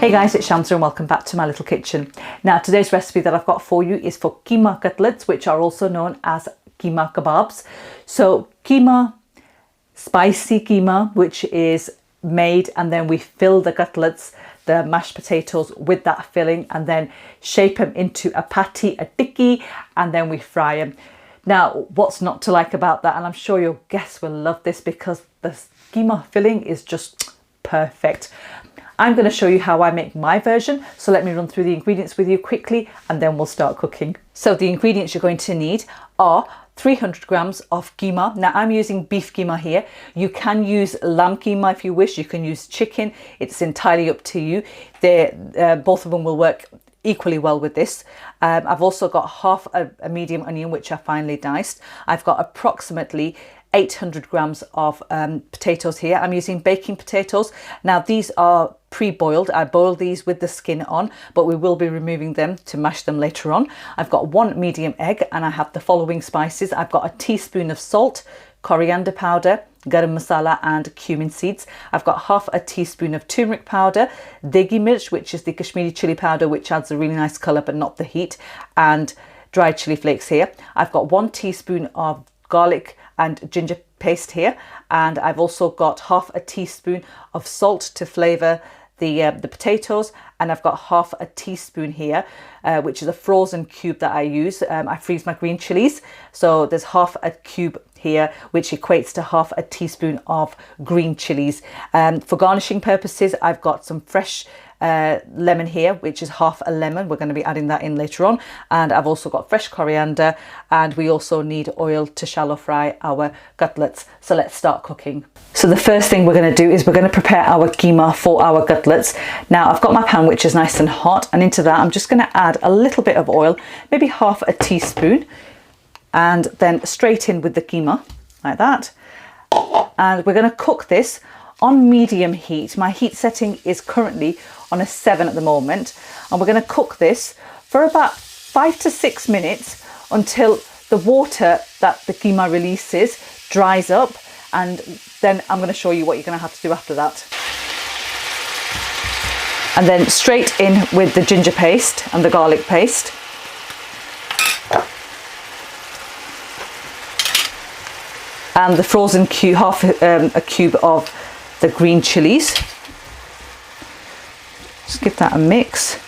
Hey guys, it's Shanta and welcome back to my little kitchen. Now today's recipe that I've got for you is for keema cutlets, which are also known as keema kababs. So keema, spicy keema, which is made and then we fill the cutlets, the mashed potatoes, with that filling and then shape them into a patty, a tikki, and then we fry them. Now what's not to like about that, and I'm sure your guests will love this because the keema filling is just perfect. I'm going to show you how I make my version, so let me run through the ingredients with you quickly and then we'll start cooking. So the ingredients you're going to need are 300 grams of keema. Now I'm using beef keema here. You can use lamb keema if you wish, you can use chicken, it's entirely up to you. Both of them will work equally well with this. I've also got half a medium onion which I finely diced. I've got approximately 800 grams of potatoes here. I'm using baking potatoes. Now these are pre-boiled. I boil these with the skin on, but we will be removing them to mash them later on. I've got one medium egg and I have the following spices. I've got a teaspoon of salt, coriander powder, garam masala and cumin seeds. I've got half a teaspoon of turmeric powder, deghi mirch, which is the Kashmiri chili powder, which adds a really nice colour but not the heat, and dried chili flakes here. I've got 1 teaspoon of garlic and ginger paste here, and I've also got half a teaspoon of salt to flavour the potatoes, and I've got half a teaspoon here which is a frozen cube that I use. I freeze my green chilies, so there's half a cube here which equates to half a teaspoon of green chilies. For garnishing purposes I've got some fresh lemon here, which is half a lemon. We're going to be adding that in later on, and I've also got fresh coriander, and we also need oil to shallow fry our cutlets. So let's start cooking. So the first thing we're going to do is we're going to prepare our keema for our cutlets. Now I've got my pan which is nice and hot, and into that I'm just going to add a little bit of oil, maybe half a teaspoon, and then straight in with the keema like that. And we're going to cook this on medium heat. My heat setting is currently on a 7 at the moment, and we're going to cook this for about 5 to 6 minutes until the water that the keema releases dries up, and then I'm going to show you what you're going to have to do after that. And then straight in with the ginger paste and the garlic paste. And the frozen cube, half a cube of the green chilies. Just give that a mix.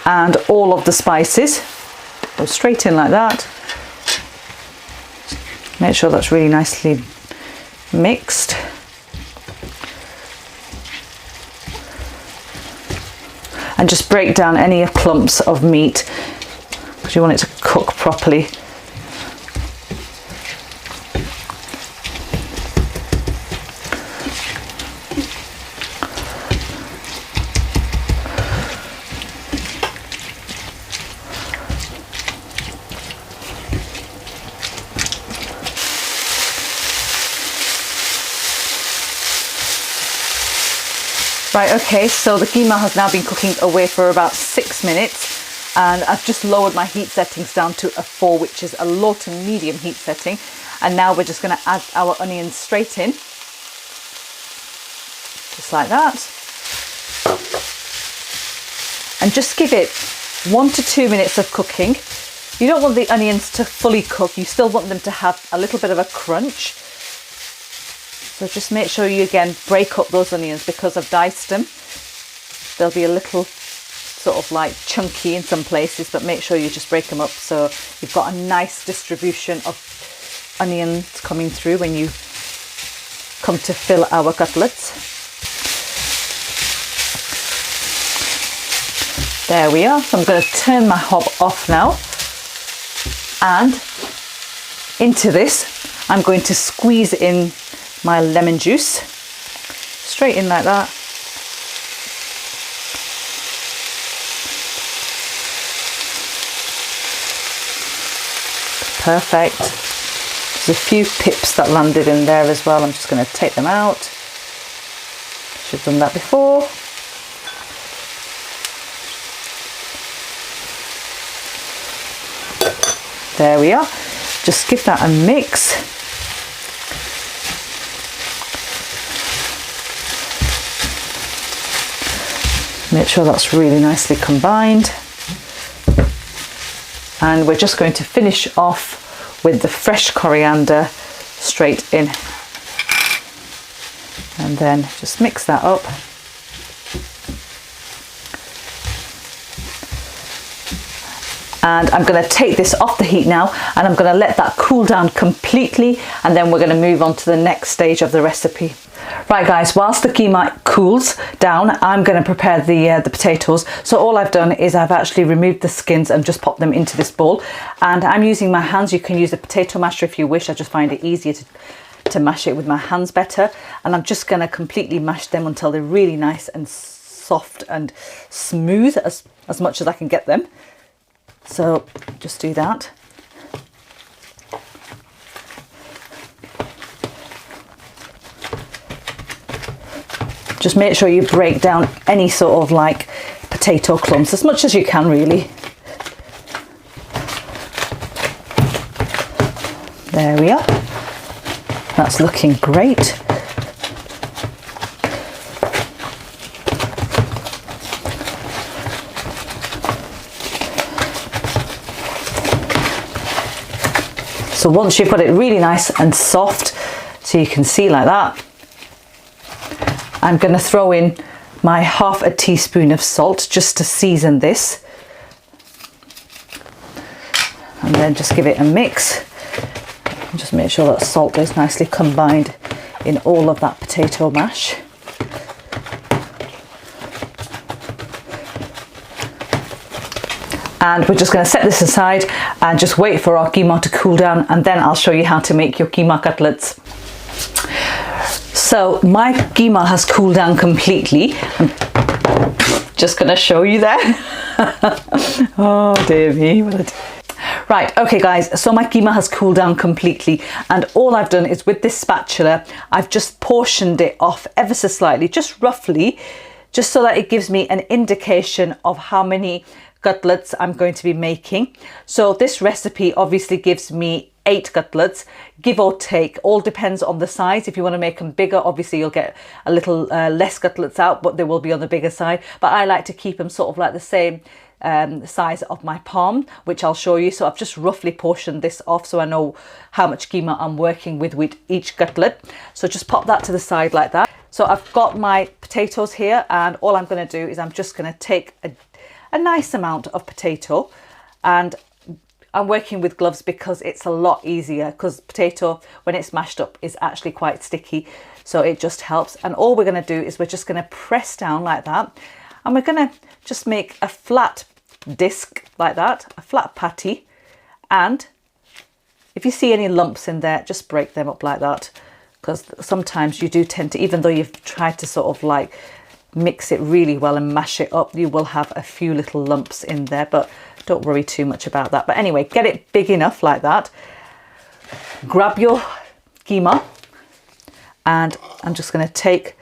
And all of the spices go straight in like that. Make sure that's really nicely mixed. And just break down any clumps of meat because you want it to cook properly. Right, okay, so the keema has now been cooking away for about 6 minutes, and I've just lowered my heat settings down to a 4, which is a low to medium heat setting. And now we're just going to add our onions straight in, just like that. And just give it 1 to 2 minutes of cooking. You don't want the onions to fully cook, you still want them to have a little bit of a crunch. So just make sure you again break up those onions because I've diced them. They'll be a little sort of like chunky in some places, but make sure you just break them up so you've got a nice distribution of onions coming through when you come to fill our cutlets. There we are. So I'm going to turn my hob off now, and into this I'm going to squeeze in my lemon juice straight in like that. Perfect. There's a few pips that landed in there as well. I'm just going to take them out. Should have done that before. There we are. Just give that a mix. Make sure that's really nicely combined. And we're just going to finish off with the fresh coriander straight in. And then just mix that up. And I'm going to take this off the heat now, and I'm going to let that cool down completely, and then we're going to move on to the next stage of the recipe. Right guys, whilst the keema cools down, I'm going to prepare the potatoes. So all I've done is I've actually removed the skins and just popped them into this bowl, and I'm using my hands. You can use a potato masher if you wish. I just find it easier to mash it with my hands better, and I'm just going to completely mash them until they're really nice and soft and smooth as much as I can get them. So just do that. Just make sure you break down any sort of like potato clumps as much as you can, really. There we are. That's looking great. So once you've got it really nice and soft, so you can see like that, I'm going to throw in my half a teaspoon of salt just to season this. And then just give it a mix. And just make sure that salt is nicely combined in all of that potato mash. And we're just going to set this aside and just wait for our keema to cool down, and then I'll show you how to make your keema cutlets. So my keema has cooled down completely. I'm just going to show you there. Oh dear me. Right, okay guys, so my keema has cooled down completely, and all I've done is with this spatula, I've just portioned it off ever so slightly, just roughly, just so that it gives me an indication of how many cutlets I'm going to be making. So this recipe obviously gives me 8 cutlets, give or take. All depends on the size. If you want to make them bigger, obviously you'll get a little less cutlets out, but they will be on the bigger side. But I like to keep them sort of like the same size of my palm, which I'll show you. So I've just roughly portioned this off so I know how much keema I'm working with each cutlet. So just pop that to the side like that. So I've got my potatoes here, and all I'm going to do is I'm just going to take a nice amount of potato, and I'm working with gloves because it's a lot easier, because potato when it's mashed up is actually quite sticky, so it just helps. And all we're going to do is we're just going to press down like that, and we're going to just make a flat disc like that, a flat patty. And if you see any lumps in there, just break them up like that, because sometimes you do tend to, even though you've tried to sort of like mix it really well and mash it up, you will have a few little lumps in there, but don't worry too much about that. But anyway, get it big enough like that. Grab your keema, and I'm just going to take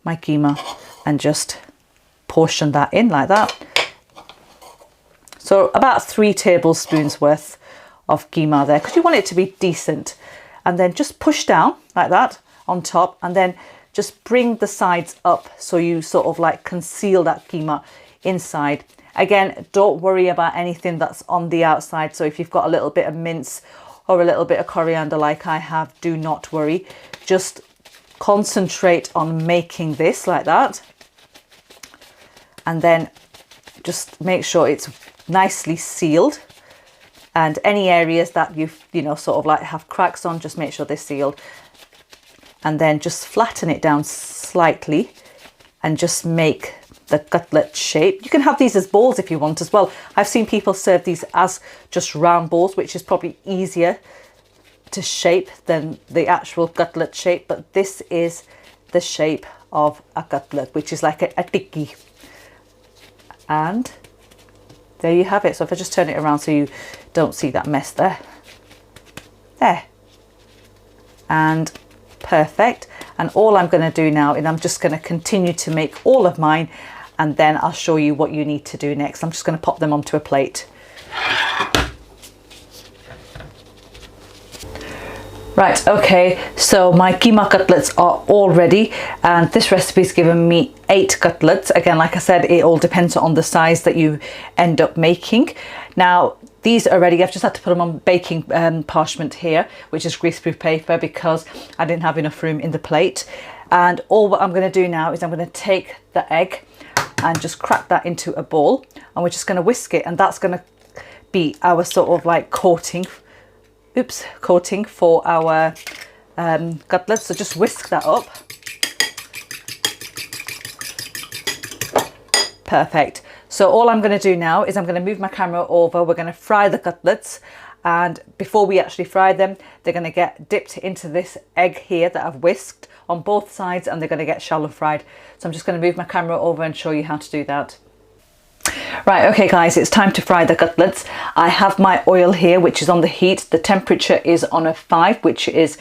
my keema and just portion that in like that. So about 3 tablespoons worth of keema there, because you want it to be decent. And then just push down like that on top, and then just bring the sides up so you sort of like conceal that keema inside. Again, don't worry about anything that's on the outside. So if you've got a little bit of mince or a little bit of coriander like I have, do not worry. Just concentrate on making this like that. And then just make sure it's nicely sealed. And any areas that you know, sort of like have cracks on, just make sure they're sealed. And then just flatten it down slightly and just make the cutlet shape. You can have these as balls if you want as well. I've seen people serve these as just round balls, which is probably easier to shape than the actual cutlet shape. But this is the shape of a cutlet, which is like a tikki. And there you have it. So if I just turn it around so you don't see that mess there. There. And perfect. And all I'm going to do now is I'm just going to continue to make all of mine, and then I'll show you what you need to do next. I'm just going to pop them onto a plate. Right, okay, so my keema cutlets are all ready, and this recipe's given me 8 cutlets. Again, like I said, it all depends on the size that you end up making. Now, these are ready. I've just had to put them on baking parchment here, which is greaseproof paper, because I didn't have enough room in the plate. And all what I'm going to do now is I'm going to take the egg and just crack that into a bowl, and we're just going to whisk it, and that's going to be our sort of like coating for our cutlets. So just whisk that up. Perfect. So all I'm going to do now is I'm going to move my camera over. We're going to fry the cutlets, and before we actually fry them, they're going to get dipped into this egg here that I've whisked on both sides, and they're going to get shallow fried. So I'm just going to move my camera over and show you how to do that. Right, okay guys, it's time to fry the cutlets. I have my oil here, which is on the heat. The temperature is on a 5, which is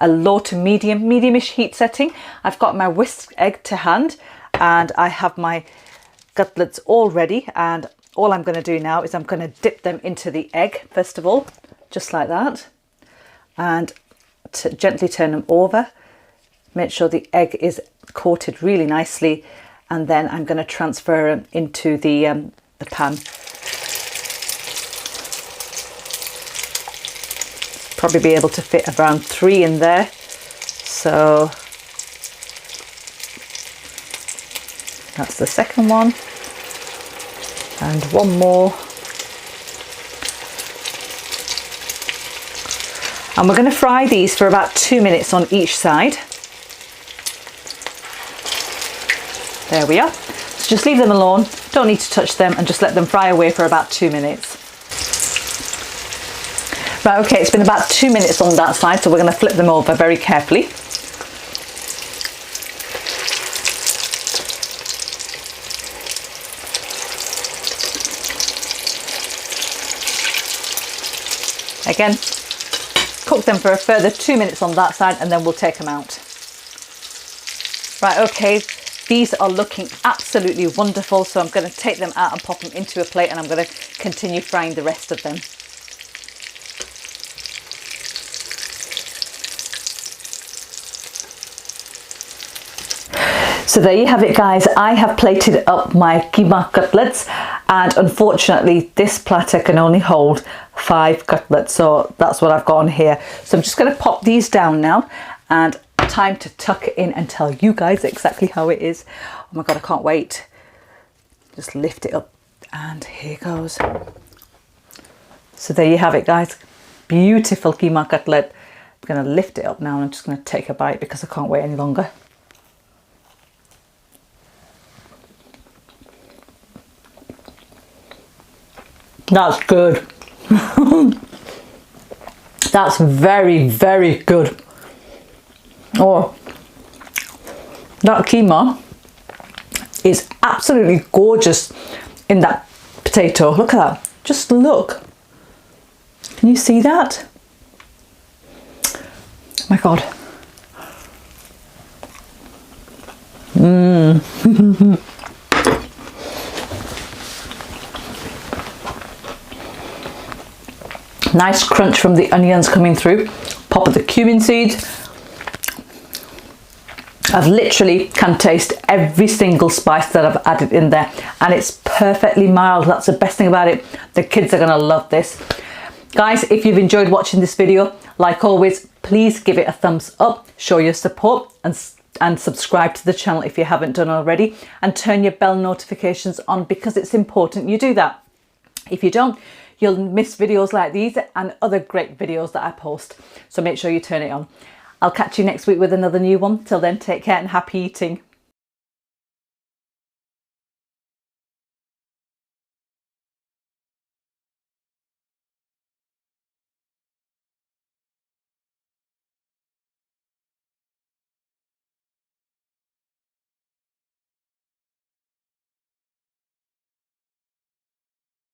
a low to medium-ish heat setting. I've got my whisked egg to hand, and I have my cutlets all ready, and all I'm going to do now is I'm going to dip them into the egg first of all, just like that, and to gently turn them over. Make sure the egg is coated really nicely, and then I'm going to transfer them into the pan. Probably be able to fit around 3 in there. So that's the second one, and one more. And we're going to fry these for about 2 minutes on each side. There we are. So just leave them alone, don't need to touch them, and just let them fry away for about 2 minutes. Right, okay, it's been about 2 minutes on that side, so we're going to flip them over very carefully. Again, cook them for a further 2 minutes on that side, and then we'll take them out. Right, okay, these are looking absolutely wonderful, so I'm going to take them out and pop them into a plate, and I'm going to continue frying the rest of them. So there you have it guys, I have plated up my keema cutlets, and unfortunately this platter can only hold 5 cutlets, so that's what I've got on here. So I'm just going to pop these down now, and time to tuck it in and tell you guys exactly how it is. Oh my god, I can't wait. Just lift it up, and here goes. So there you have it guys, beautiful keema cutlet. I'm going to lift it up now, and I'm just going to take a bite because I can't wait any longer. That's good. That's very, very good. Oh, that keema is absolutely gorgeous in that potato. Look at that. Just look. Can you see that? Oh my god. Nice crunch from the onions coming through. Pop of the cumin seeds. I've literally can taste every single spice that I've added in there, and it's perfectly mild. That's the best thing about it. The kids are going to love this. Guys, if you've enjoyed watching this video, like always, please give it a thumbs up, show your support, and subscribe to the channel if you haven't done already, and turn your bell notifications on, because it's important you do that. If you don't, you'll miss videos like these and other great videos that I post. So make sure you turn it on. I'll catch you next week with another new one. Till then, take care and happy eating.